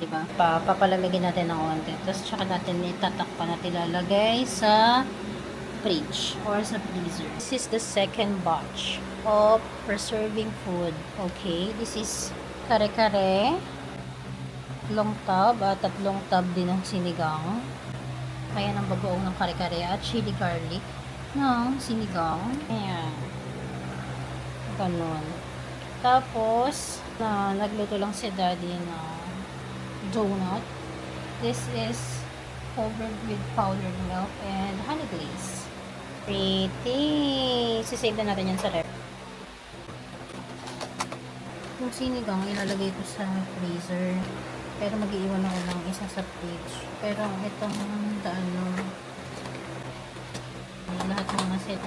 di ba? Papalamigin natin ng konti. Tapos tsaka natin itatakpan at ilalagay sa fridge or sa freezer. This is the second batch of preserving food. Okay, this is kare-kare, tatlong tub at tatlong tub din ng sinigang. Kaya ng bagoong ng kare-kare at chili garlic ng sinigang. Ayan. Ganun. Tapos, nagluto lang si daddy ng donut. This is covered with powdered milk and honey glaze. Pretty! Sisave na natin yan sa ref. Yung sinigang, ilalagay ko sa freezer. Pero mag-iiwan ako ng isa sa fridge. Pero itong lahat ng naset.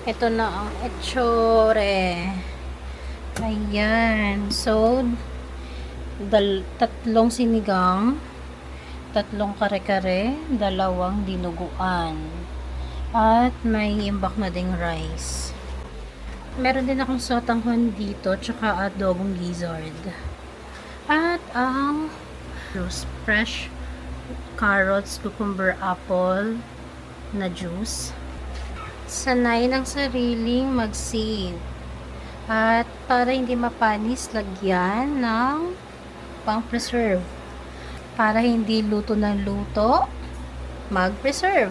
Ito na ang etsure. Ayan. So, tatlong sinigang, tatlong kare-kare, dalawang dinuguan. At may imbak na ding rice. Meron din akong sotanghon dito, tsaka adobong gizzard. At ang juice, fresh carrots, cucumber, apple na juice. Sanay ng sariling mag-save. At para hindi mapanis, lagyan ng pang-preserve. Para hindi luto ng luto, mag-preserve.